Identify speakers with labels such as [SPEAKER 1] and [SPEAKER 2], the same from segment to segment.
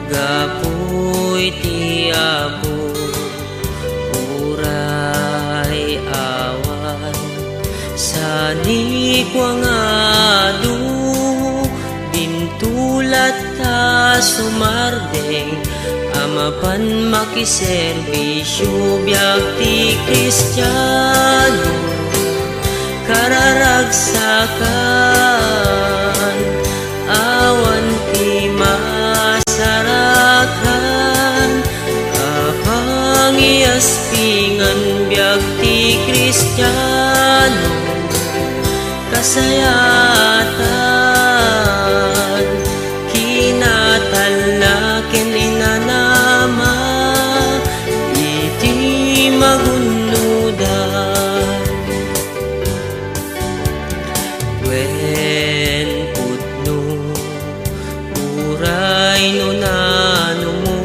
[SPEAKER 1] gapoy ti Apo, uray awan sani kwa ngadu, bintulat ta sumardeng, amapan makiserbisyo biag ti Kristiyano, kararagsakan awan ti masarakan, apang iaspingan biag ti Kristiyano, kasayatan kinatalaken inanama iti magunudan. Wen putno uray no nano mo,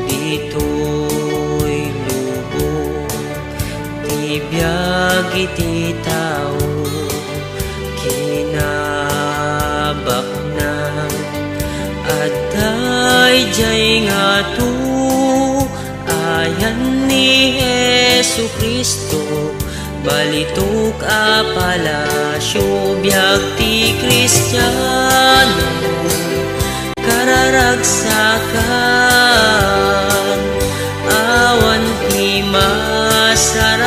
[SPEAKER 1] dito'y lubog ti biag iti tao, kinabaknang at dayjay nga to ayan ni Jesu Kristo, balitok a palasyo biag ti Kristiyano, kararagsakan awan ti masarakan,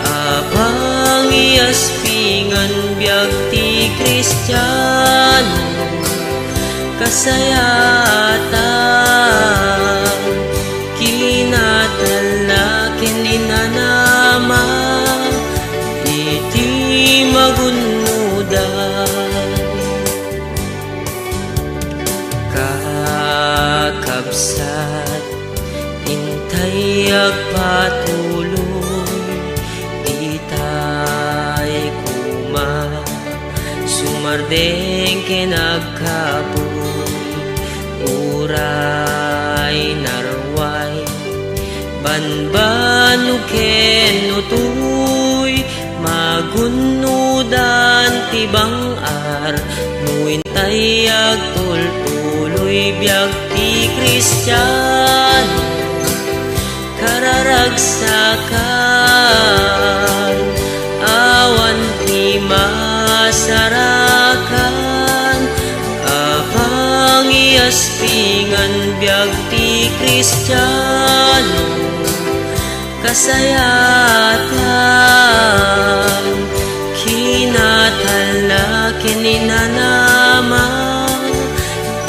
[SPEAKER 1] apang iaspingan biag ti Kristiyano, kasayatan kinatalaken inanama iti magunudan. Kakabsat intay agpatuloy, itay kuma sumardeng kinagkapoy, uray narway banbano ken utoy, magunudan ti bang-ar no intay agtultuloy biag ti Kristiyano, kararagsakan awan ti masarakan, apang iaspingan biag ti Kristiyano, kasayatan kinatalaken inanama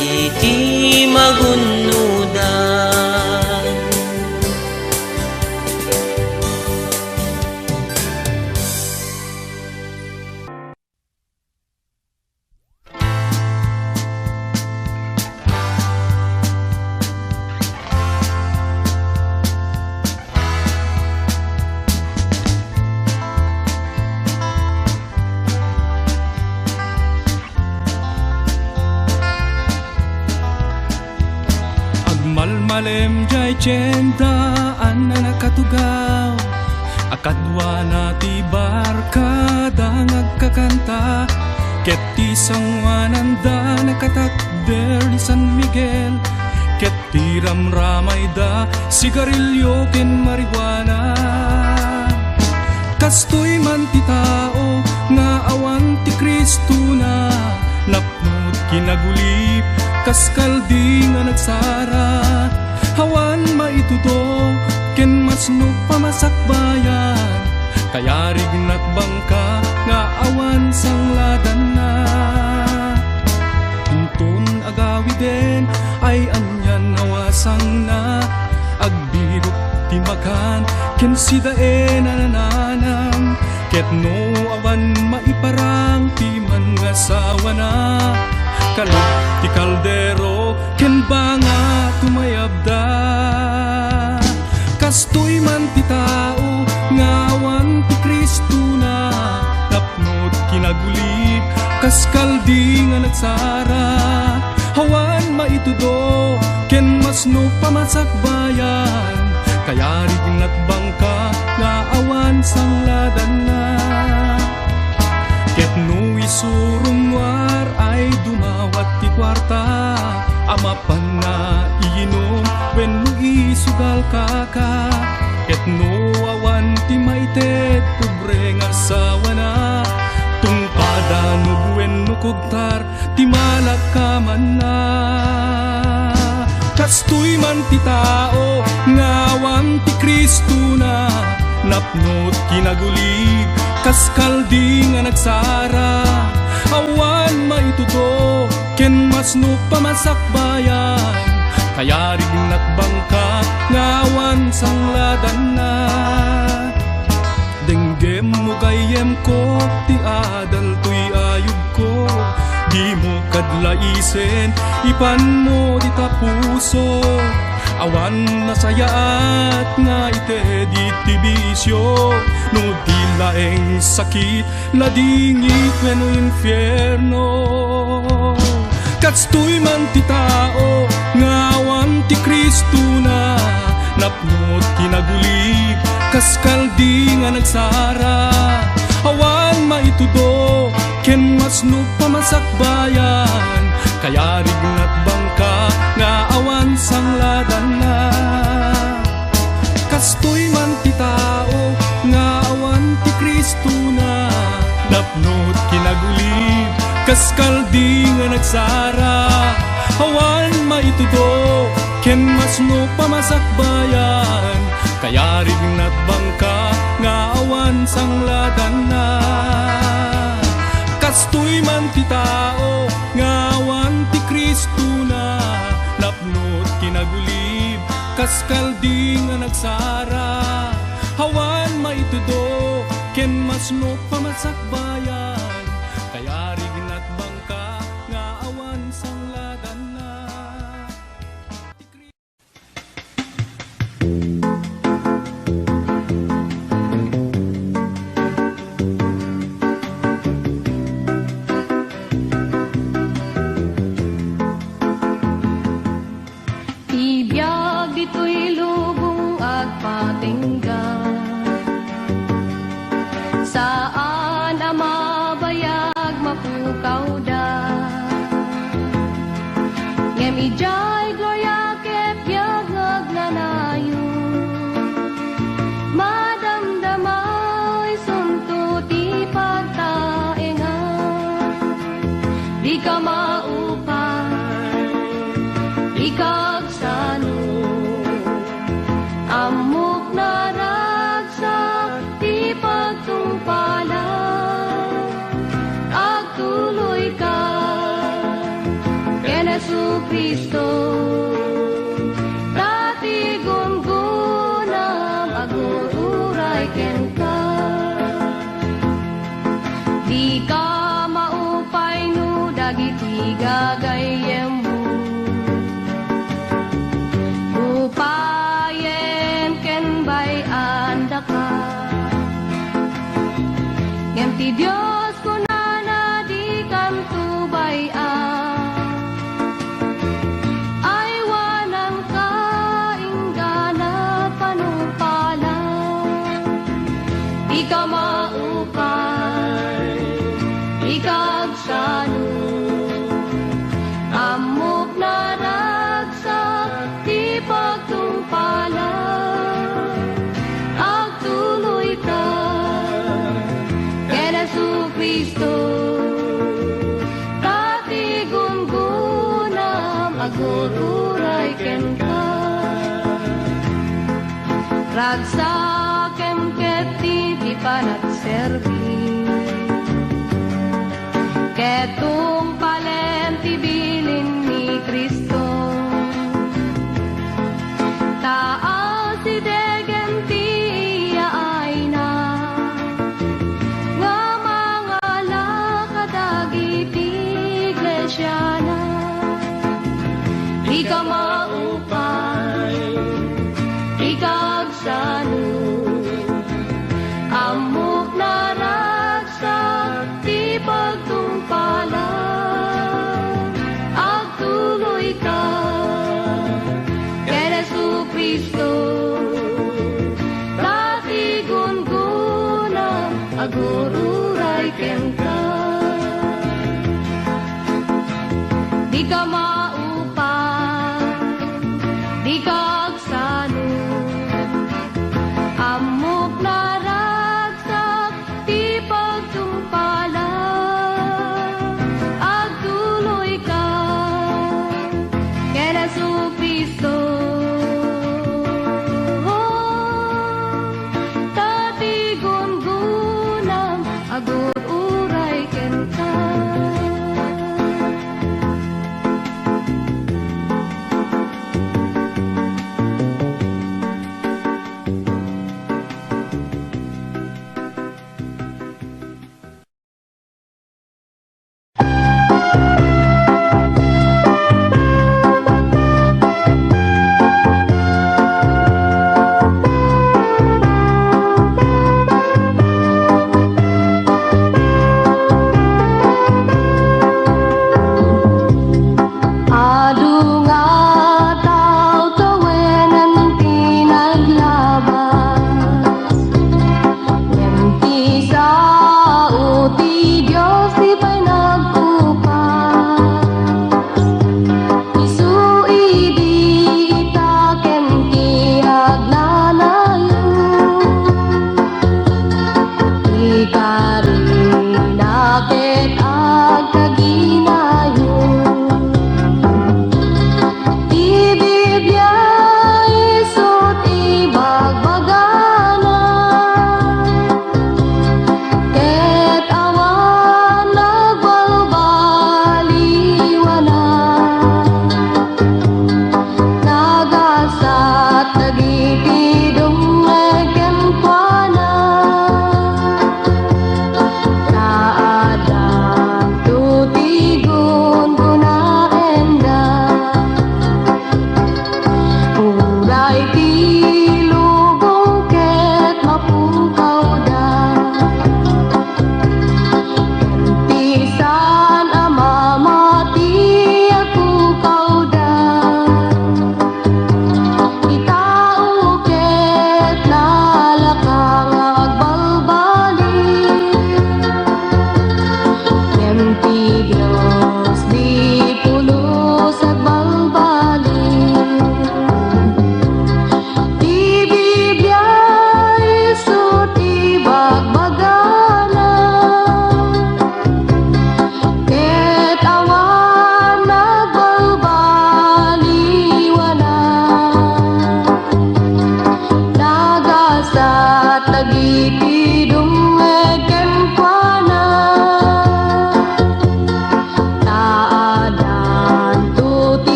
[SPEAKER 1] iti magunudan.
[SPEAKER 2] Malem jay tiyendaan na nakatugaw, akadwa na ti barkada ngagkakanta, ket ti sangwananda nakatakder ni San Miguel, ket ti ramramay da sigarilyo ken marijuana. Kastoy man ti tao nga awan ti Kristo na, napnut kinagulip kaskaldi nga nagsara, hawan maituto ken masno pamasakbayan, kaya rignat bangka nga awan sangladan na. Hinton agawi den ay anyan nawasang na, agbirok ti makan ken sidaen anananam, ket no awan maiparang ti man nga sawa na, kalot ti kaldero ken banga tumayabda. Kastoy man ti tao nga awan ti Kristo na, napnot kinagulip kaskaldi nga nagsara, hawan maitudo ken masno pamasakbayan, kaya rignat bangka nga awan sangladan na. Ket no isurumwar ay dumawat ti kwarta, kaka ket no awan ti maited pobre nga sawana tungpada no buen no kugtar ti malakaman na kastoy man ti tao ngawan ti Kristo na napnot kinagulib kaskaldi nga nagsara awan maituto ken masno pamasakbayan kaya rin nakbangka ngawan sangladan na denggem mo gayem ko ti adal tuy ayub ko di mo kadlaisen ipan mo di tapuso awan nasayaat nga ite di tibisyo no di laeng sakit ladingit wenno infierno katstoy man ti tao ngawan ti Kristo na napnot kinagulib kaskaldi nga nagsara awan maitudo ken masno pamasakbayan kaya rignat bangka nga awan sangladan na kastoy man ti tao nga awan ti Kristo na napnot kinagulib kaskaldi nga nagsara awan maitudo ken masno pamasakbayan kaya rignat bangka nga awan sangladan na kastoy man ti tao nga awan ti Kristo na napnot kinagulib kaskaldi nga nagsara awan maitudo ken masno pamasakbayan kaya rignat bangka nga awan sangladan na
[SPEAKER 3] Ibiyag dito'y lubong at patinggan saan ang mabayag mapukaw da ngem ijay gloria ket biyag nagnanayo madamdamay sunto ti pagtaengan di ka maupay di kagsano amok na ragsak ti pagtungpalan agtuloy ka ken Jesucristo dati gungunam agururay ken ka di ka maupay no dagiti gagayem upayen ken bay anda ka ngem ti Dios kunana di kantubay ay wanang kainggana panupala di ka maupay di kagsano amok na ragsak ti pagtungpalan agtuloy ka ken Jesucristo dati gungunam agururay ken ka ragsakem ket ti panagserbi ketong palen ti bilin ni Kristo taas si degen ti ay na nga mga lakadagiti iglesia na di ka maupay di kagsano amok na ragsak ti pagtungpalan agtuloy ka ken Jesucristo dati gungunam agururay ken ka di ka maupay di kagsano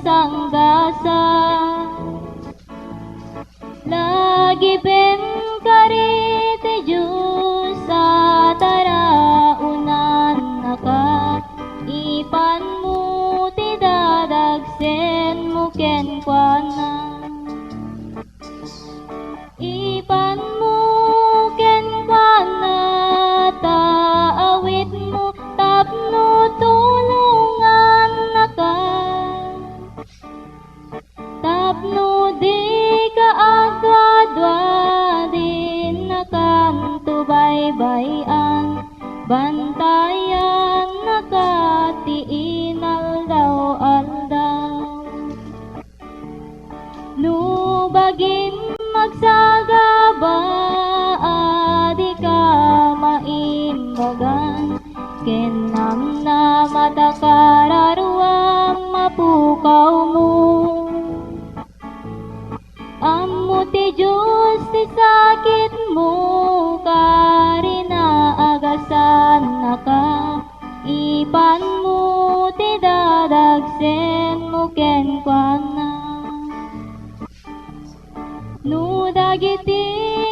[SPEAKER 3] sanggasa. Lagi ben karite Diyos sa taraunan naka, ipan mo ti dadagsen mo ken kuana. Ipan mo ken kuana, taawit mo tapno tulungan naka. Tapno di ka agwadwa din nakanto baybayan, bantayan nakati aldaw. Nubagin magsagaba, di ka maimbagan, kenam na matakararuam mapukaw mo. Amo ti Diyos ti sakit mo, karina agasan naka, ipan mo ti dadagsen mo ken kuana. No dagiti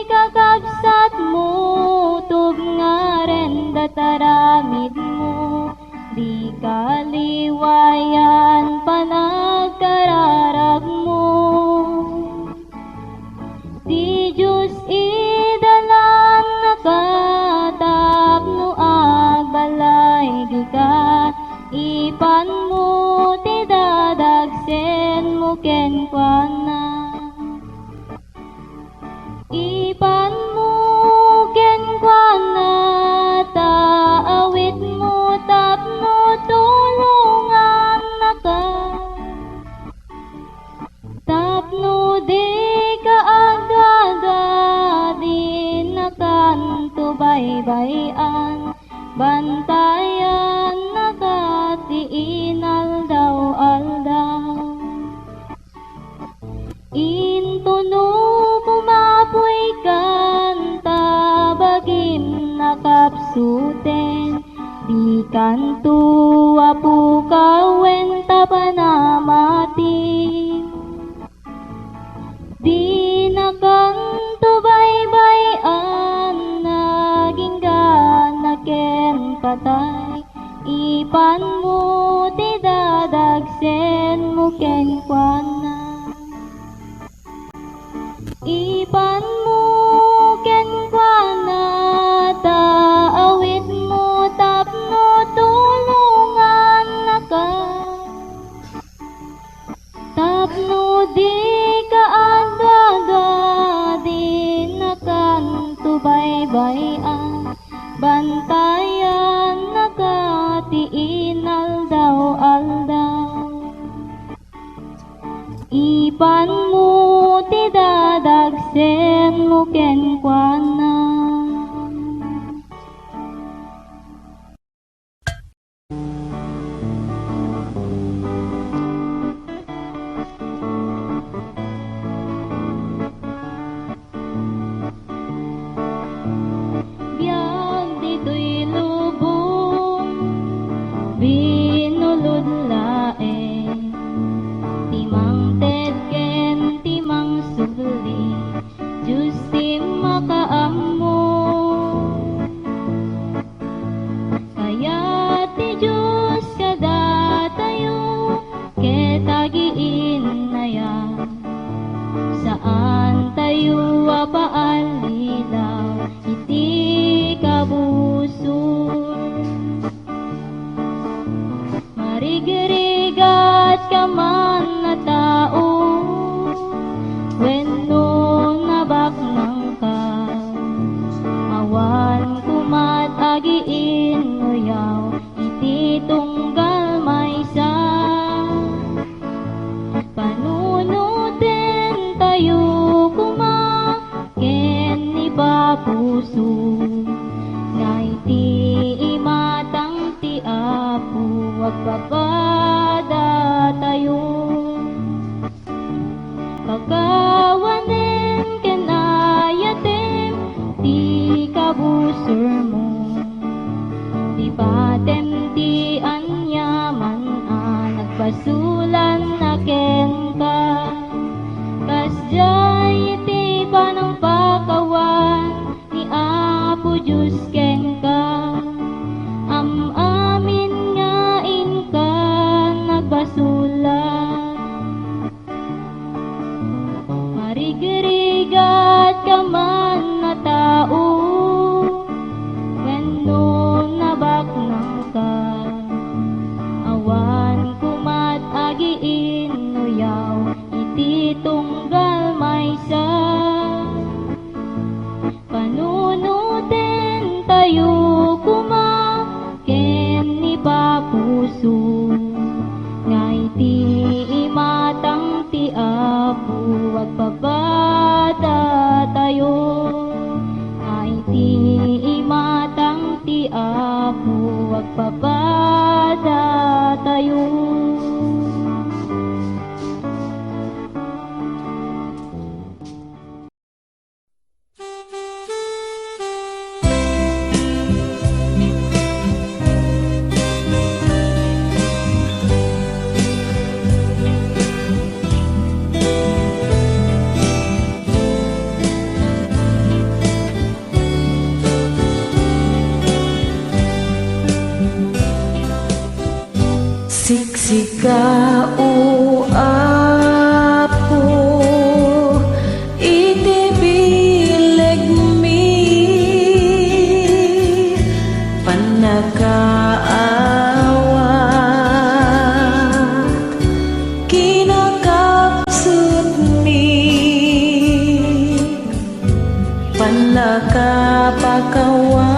[SPEAKER 3] kakabsat mo, tub nga ren dataramid mo, di kaliwayan panagkararag mo. Di Diyos idalan nakatapno agbalay di ka, ipan mo ti dadagsen mo ken kuana. Ipan mo ken kuana, taawit mo tapno tulungan naka. Tapno di ka agada din nakanto baybayan, bantayan nakati aldaw. Intuno pumapoy kanta, bagim nakapsuten, di kanto apu kawen tapanamati. Di nakanto baybayan, naging ganaken patay, ipan mo ti dadagsen mo ken kuana. Ipan mo ken kuana, taawit mo tapno tulungan naka. Tapno di ka agada din nakanto baybayan, bantayan nakati aldaw. Ipan mo ti dadagsen mo ken kuana. Biag dito'y lubong, binulod laeng, timang ted ken timang sugli, Diyos ti makaammo. Kaya ti Diyos kada tayo, ket agiin na yan, saan tayo apaalilaw, iti kabusor. Marigrigat ka man na tao, wenno nabaknang ka, awan kumat agiin nguyaw, iti tunggal maysa. Panunutin tayo kuma, ken ibapuso, nga iti imatang ti apo, wagpapada tayo. Kakawanen ken ayatem, ti kabusor mo, di patem ti anyaman, nagpasulan
[SPEAKER 4] ken ka. Kasjay iti panang pakawan ni Apo Diyos ken ka. Amin nga inka nagbasulat. Marigirigat ka man na tao, wenno nabaknang ka. Awan kumat agiin nuyaw iti tunggal maysa. Panunutin tayo kuma ken ni papuso, nga iti imatang ti Apo agpabada tayo. Nga iti imatang ti Apo agpabada tayo.
[SPEAKER 5] Siksika o Apo, iti bileg mi, panakaawat, kinakapsut mi, panakapakawan.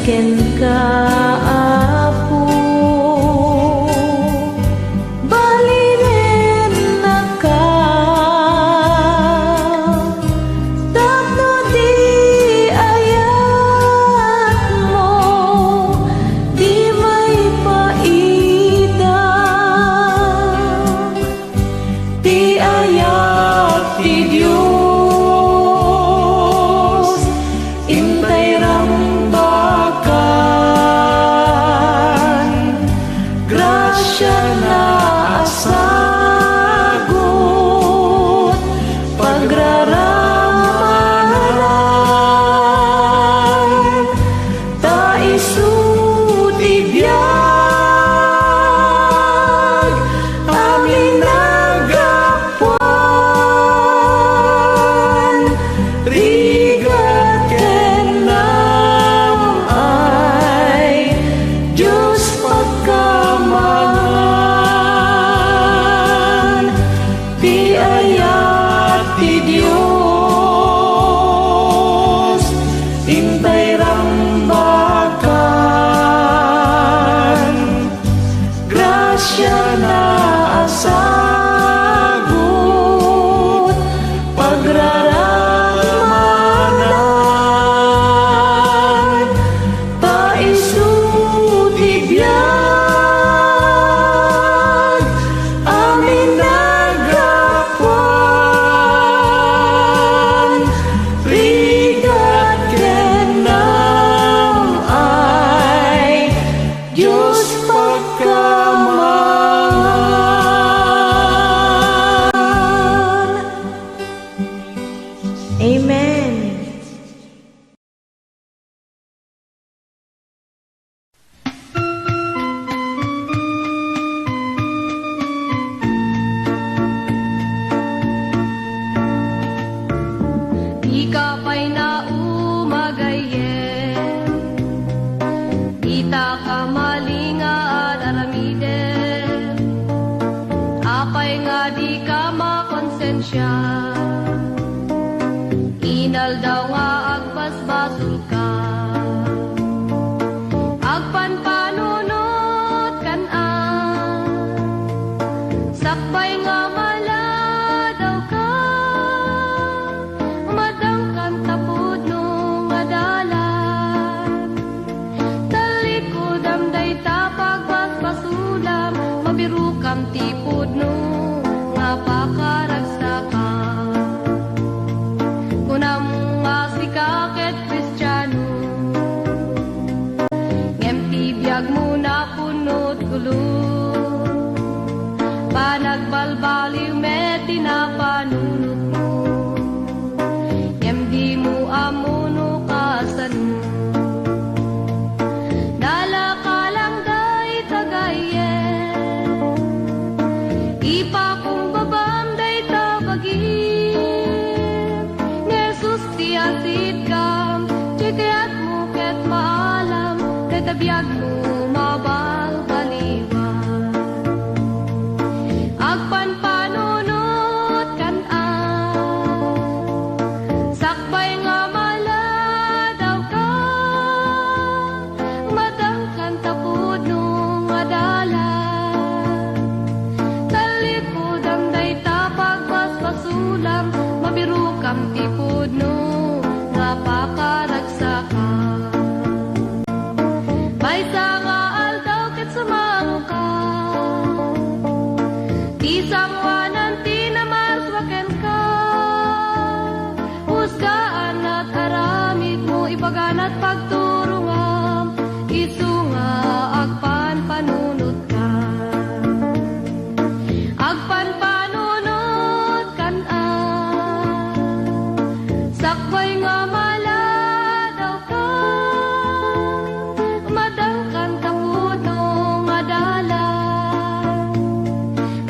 [SPEAKER 5] Ken ka Apo, balirin na ka.
[SPEAKER 3] siya. Inal daw nga agbasbasol ka, agpanpanunot kan sakbay nga mala daw ka, madangkan tapod no nga dalan. Talikod amday tapag basbasulam, mabiru kam tipod no nga pakaragsakan. Kunam nga si kaket Kristiyano, ngem tibiyag mo na punot gulo, panagbalbaliw met tinapanunot mo, ngem di mo amuno kasano. Dala ka lang day tagayen, ipa kong babam day tabagin, Nesus ti asid kam, chikayat mo ket maalam, tetabiyag mo mabalbaliwan. Agpanpanunot kan sakbay nga mala daw ka, madangkan tapod no nga dalan. Talikod amday tapag basbasulam, mabiru kam tipod no nga pakaragsakan. Maysa nga aldaw ket sumaro ka, di sangwanan tinamarswaken ka, husgaan at aramid mo ipaganat pagturungam, isu nga agpanpanunot ka. Agpanpanunot kan sakbay nga mala daw ka, madangkan tapod no nga dalan.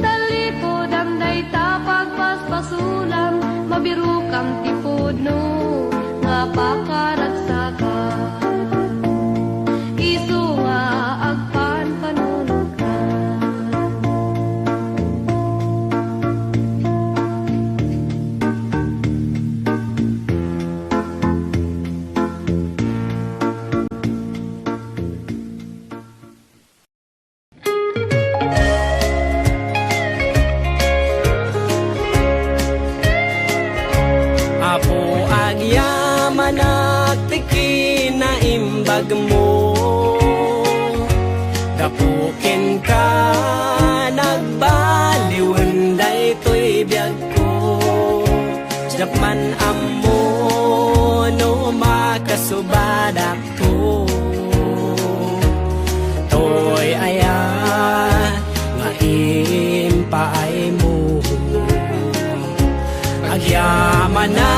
[SPEAKER 3] Talikod amday tapag basbasulam, mabiru kam tipod no nga pakaragsakan. Isu nga agpanpanunot ka.
[SPEAKER 1] Apo agyaman agtiki na imbag mo, dapukin ka nagbaliwan daytoy biyag ko. Japman ammo no makasubadak to, toy aya nga impaay mo. Agyaman na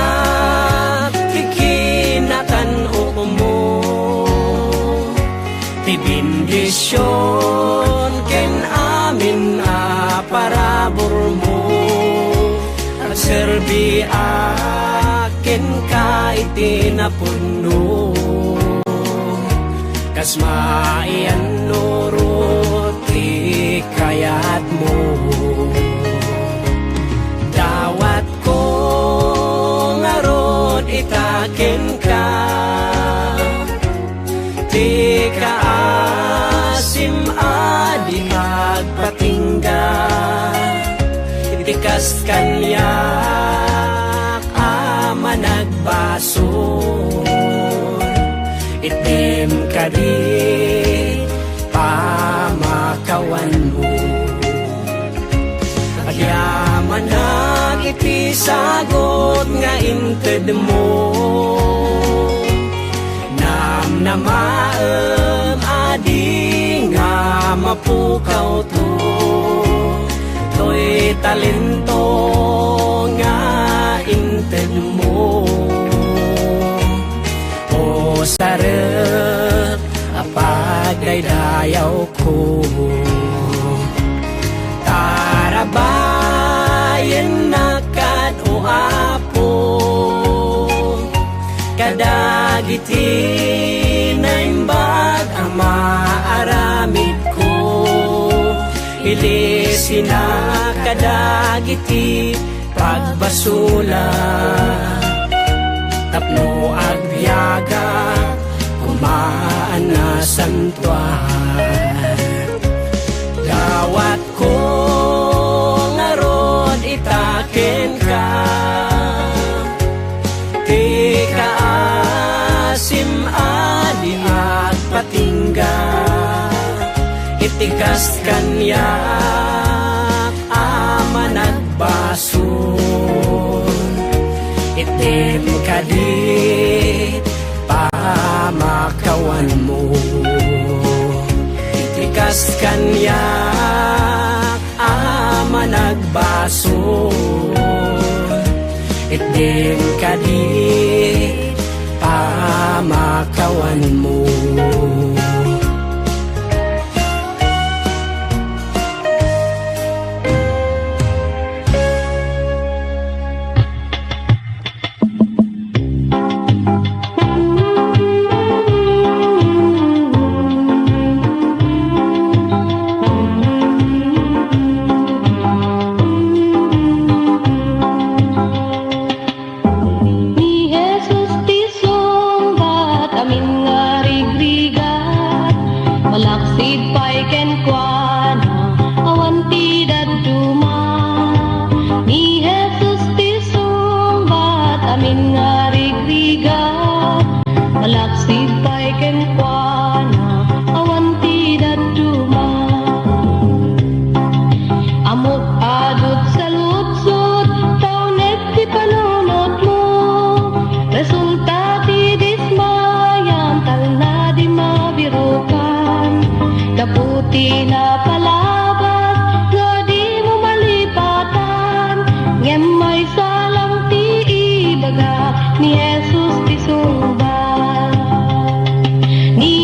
[SPEAKER 1] kikinatan mo, tibindisyon ken amin parabor mo, at serbi akin ka itinapuno, kas maian nurut ikayat mo. Dawat ko ngarod itakin ka, di ka asim adi agpatingga, itikas kanyak ama nagbason, itim ka di pamakawan mo. Agyaman na iti sagot nga inted mo, namnamaem adi nga mapukaw to, toy talento nga inted mo. O sarap apag daydayaw ko, tarabayan nakat o apo, kadagiti na imbag ang maaramid ko, ilisina kadagiti pagbasula, tapno agyaga, kumaan na santuan. Gawat ko nga rod itaken ka, ti kaasim adi at patingga, itikas kanyak ama nagbason, itim kadit pamakawan mo, itikas kanyak ama nagbason, itim kadit pamakawan mo.
[SPEAKER 3] Ni Jesus ti sumba, ni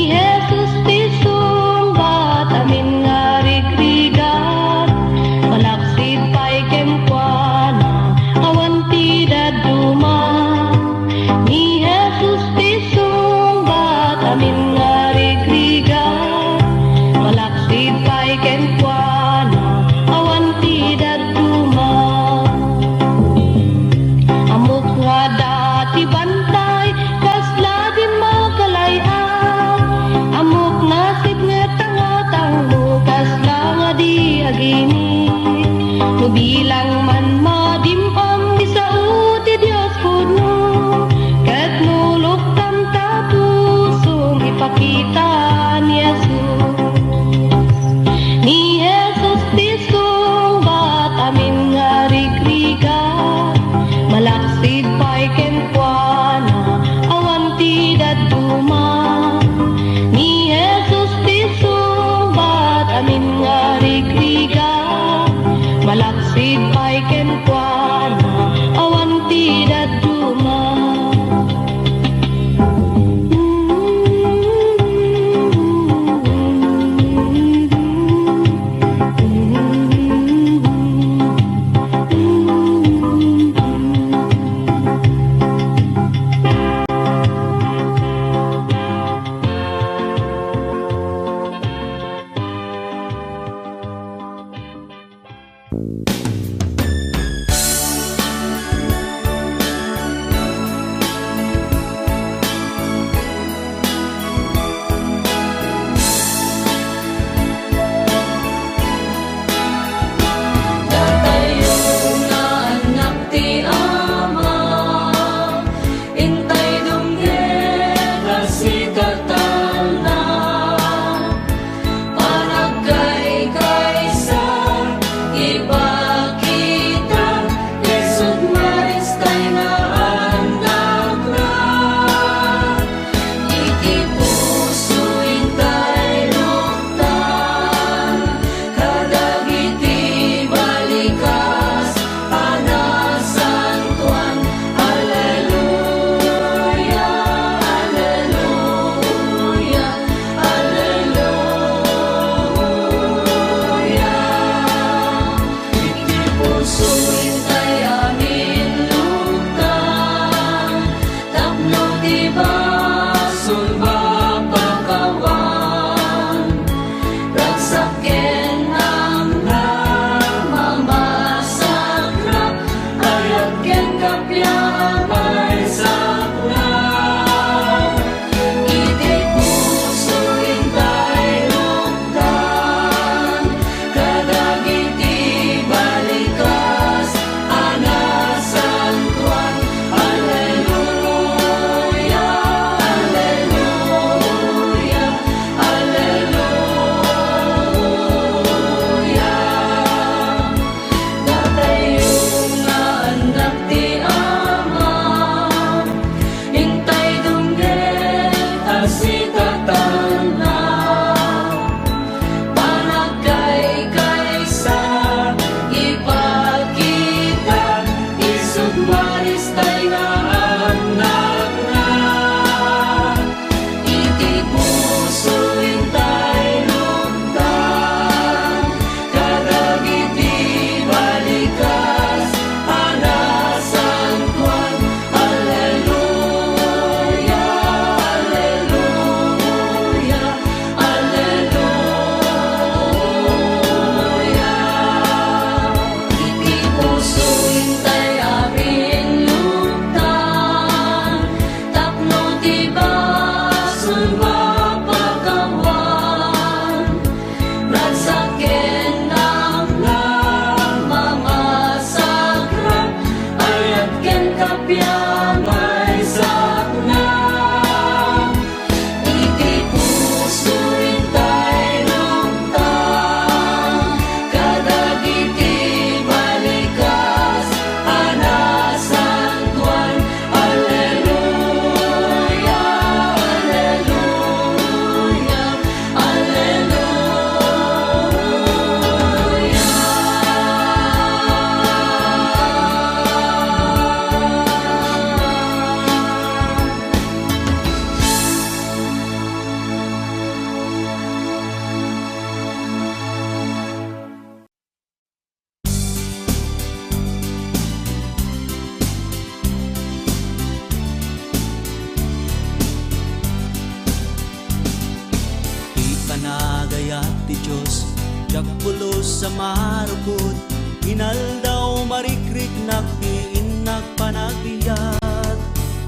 [SPEAKER 6] sa marukod, inaldaw marikrik naktiin nagpanagbiat.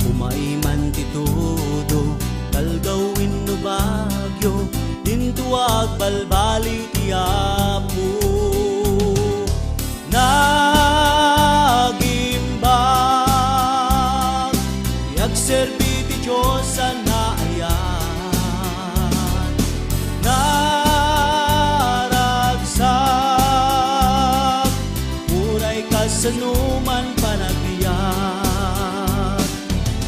[SPEAKER 6] Umaiman ti todo, kalgawin no bagyo, dintuag balbali ti Apo. Nagimbag, yagserbi ti Diyos sa naayan. Naragsak, uray kasanuman panagbiyak.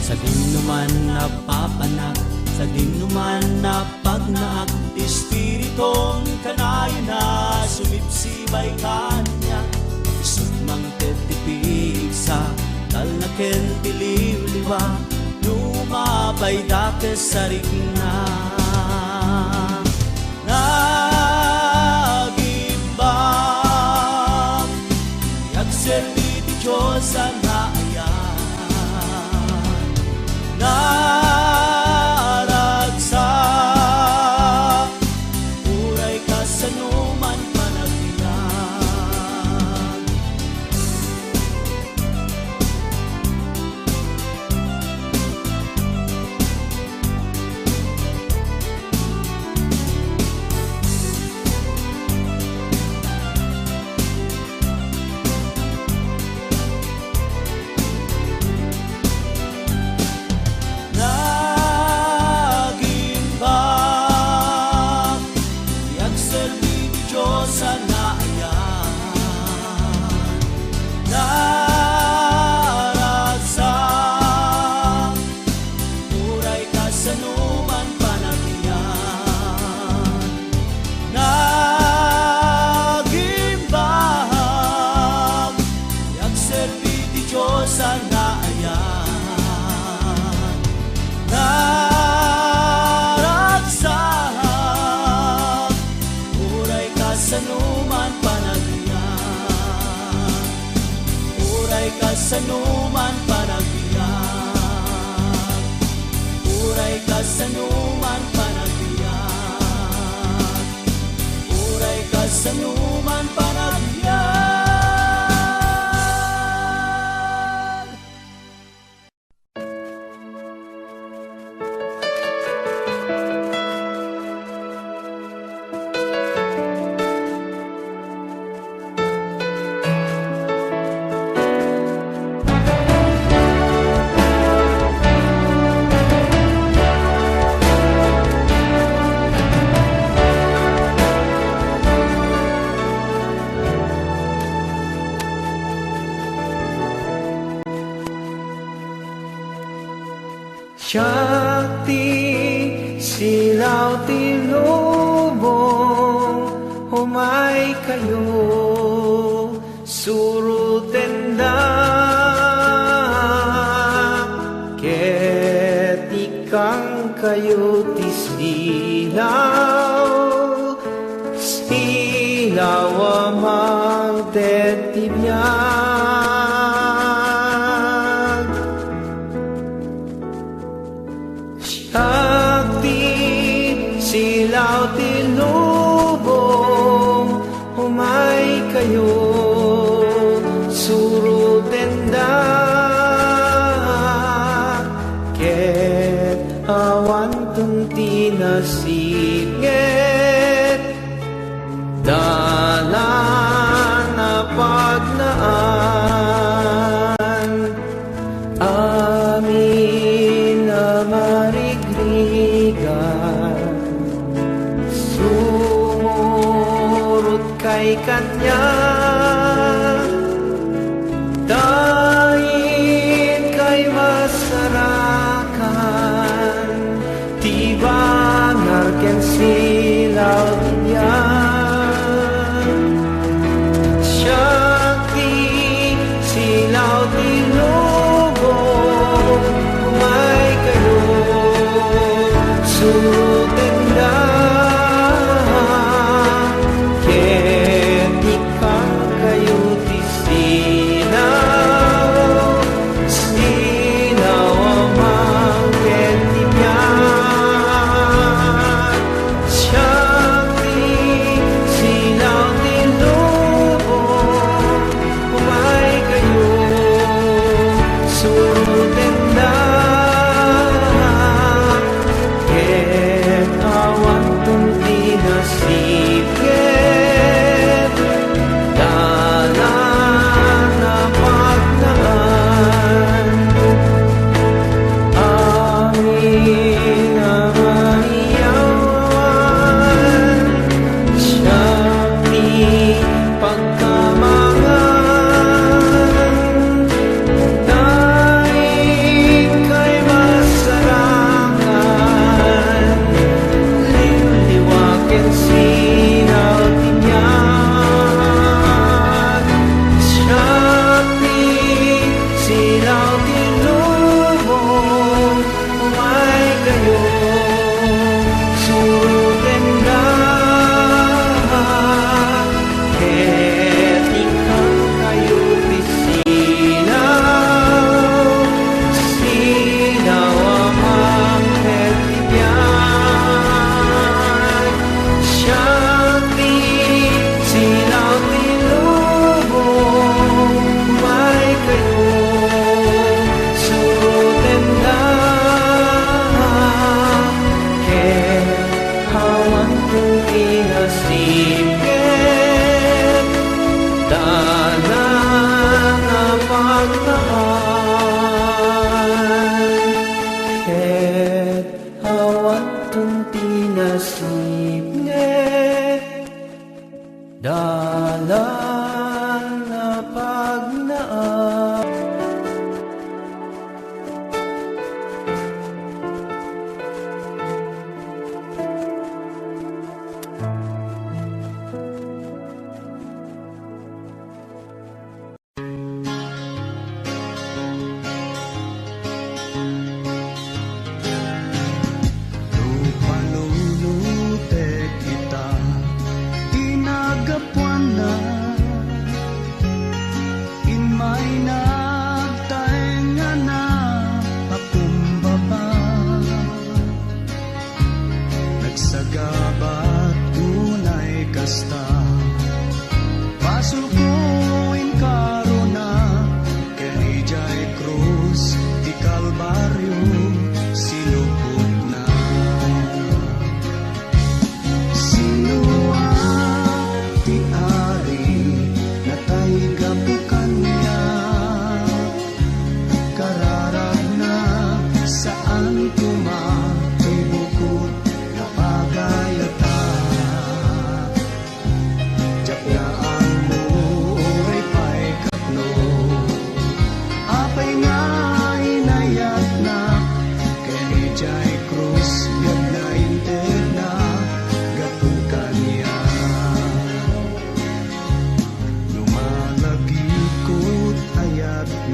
[SPEAKER 6] Sa dinuman napapanak, sa dinuman napagnaak, Espiritong kanayo na sumipsibay kanya. Isumang tetipig sa talnaken tiliw-liwa, lumabay dakes sa rigna. Nagimbang, yagserbi ti Diyos sa naayan. Naragsak, uray kasanuman panagbiyak. Nagimbang, yagserbi ti Diyos sa naayan. Naragsak, uray kasanuman panagbiyak. Nagimbang, yagserbi ti Diyos sa naayan. Naragsak, uray kasanuman panagbiyak. Uray kasanuman panagbiyak. Uray kasanuman panagbiyak. Uray kasanuman panagbiyak.
[SPEAKER 5] Shakti silaw ti lubong, humay kayo surutenda. Ket ikang kayo tisdilaw, silaw amang tetibiyag. Shakti silaw ti lubong, humay kayo surutenda. Ket awan tunti nasingit, dalan na pagnaan. Amin na marigrigan, sumurot kay kanya. Dahil kay masarakan, tibangar ken silaw niya. Shakti silaw ti lubong, humay kayo surutenda. Ket ikang kayo tisinaw, sinaw amang ket tibiyag. Shakti silaw ti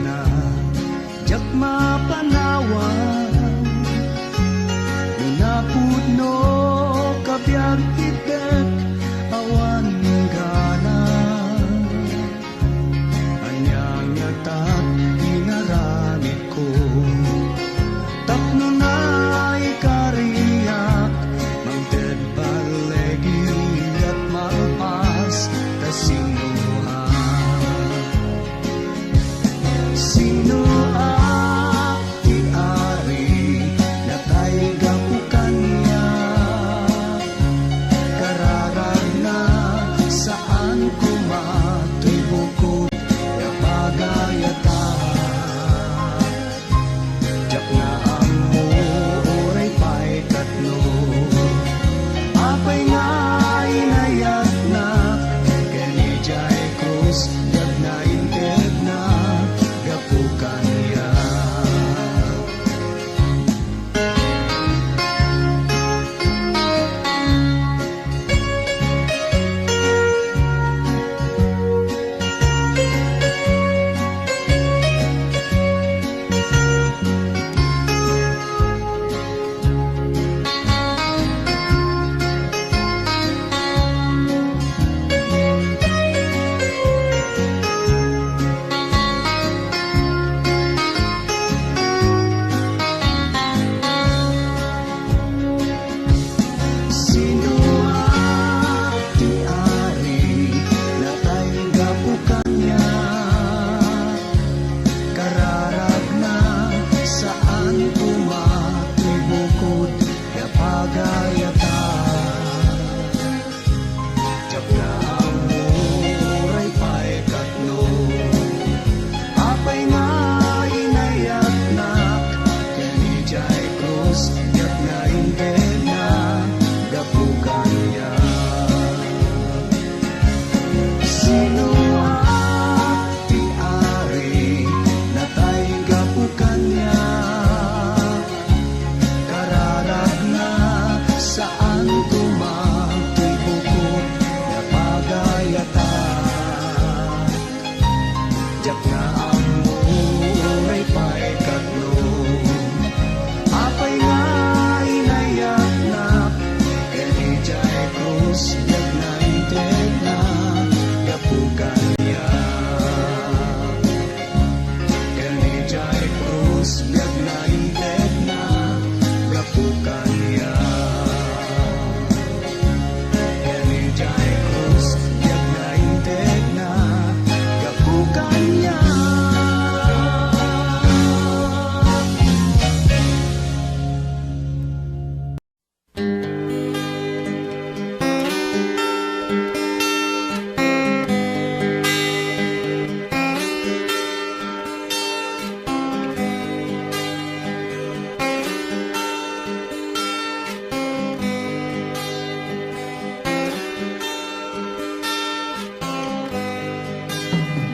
[SPEAKER 7] na jak mapanawan Napudno kabyag itet awan gana Anyang yatat inaramit ko Tapno na ikariyak Mangted balegi at malpas Kasinuhan Sino ti ari na tayo gapukan niya Kararag na saan kumatoy bukod ya bagayata Jak na amo oray pa'y tatlo Apay nga inayat na Ganijay krus Yag na inted na gapukan niya Sino ti ari na tayo gapukan niya Kararag na saan kumatoy bukod ya pagayata Jak na amo oray pa'y katlo Apay nga inayat na Kanijay krus yak na inted na gapukan niya Sino ti ari na tayo gapukan niya Kararag na saan kumatoy bukod na pagayata Jak na amo oray pa'y katlo Apay nga inayat na Kanijay krus Yag na inted na gapukan niya Kanijay krus Yag na inted na gapukan niya Kanijay krus Yag na inted na gapukan niya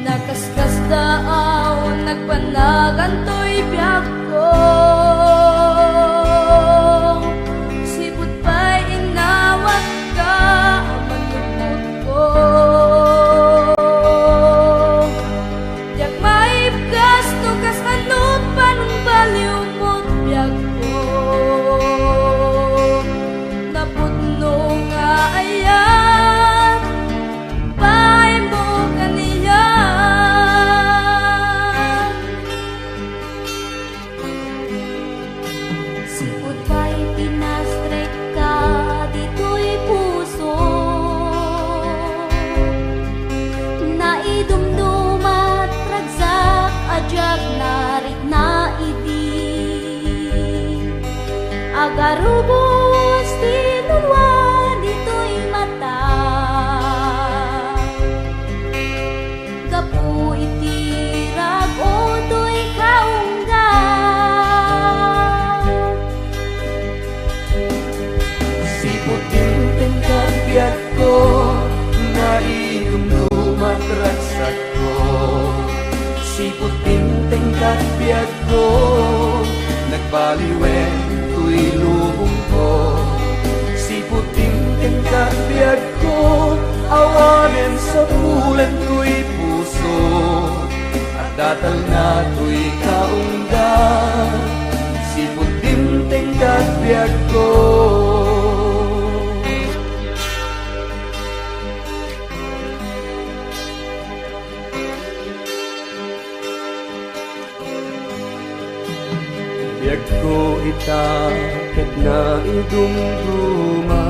[SPEAKER 3] Nakaskas daaw, nagpanagantoy biyak ko Sipot pa'y inawat ka, manupot ko Yak maibgas, nukas anot pa nung baliw mo't biyak ko Naputno nga ayan, pa'y mo kaniya Sipot pa'y pinastrek ka, dito'y puso Naidumdumat, ragsak, adyak, narit na idi Agarubos, tinulwa, dito'y mata Gapu itirag, oto'y kaungga
[SPEAKER 5] Siputin tingkat biyak ko Naidumdumat ragsak ko Siputin tingkat biyak ko Nagbaliwen tuy lubong ko Siputin tingkat biyak ko Awanin sa bulan tuy puso At datal na to'y kaungga, sipot timteng katbiag ko. Biag ko itakit na idumduma,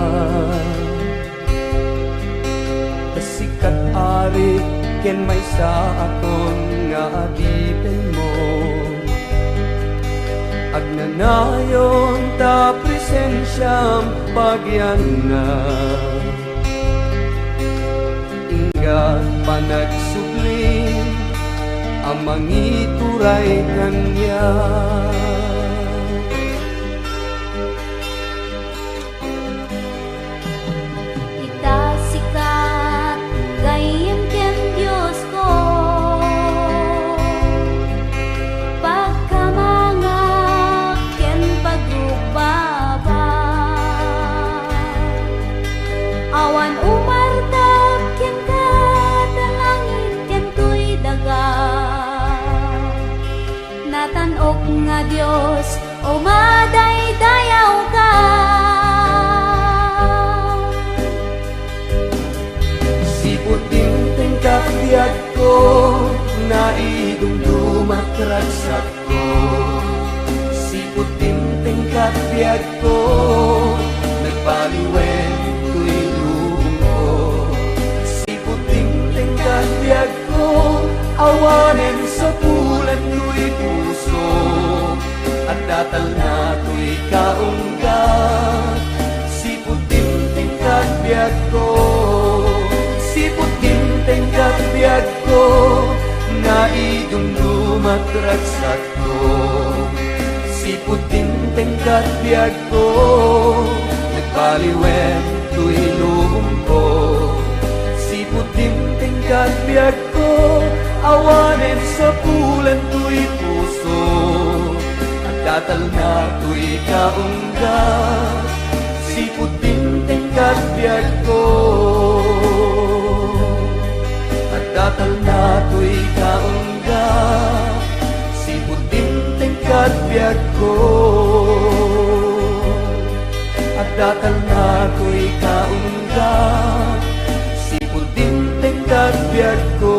[SPEAKER 5] kasikat ari ken may sa akon nga adipen mo. Agnanayon ta presensyam pagyan na, ingat panagsubling amang ituray kanya.
[SPEAKER 4] Itasikat gayem ken Diyos ko, pagkamangak ken pagrubaba, awan umartap ken katalangit ken tuy daga, natanog nga Diyos o madaydayaw ka.
[SPEAKER 5] Siputing kakbiag ko, naidumdumat ragsak ko. Siputing kakbiag ko, nagbaliwen ko'y luong ko. Siputing kakbiag ko, awanen sa pulan ko'y puso, at datal na to'y kaungga. Siputing kakbiag ko, siputing kakbiag ko, naidumdumat ragsak ko. Siputing kakbiag ko, nagbaliwen to'y luong ko. Siputing kakbiag ko, awanen sa pulan to'y puso, at datal na to'y kaungga. Siputing kakbiag ko, at datal na to'y kaungga. Siputing kakbiag ko, at datal na to'y kaungga. Siputing kakbiag ko.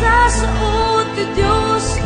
[SPEAKER 3] Sa suot ti Diyos,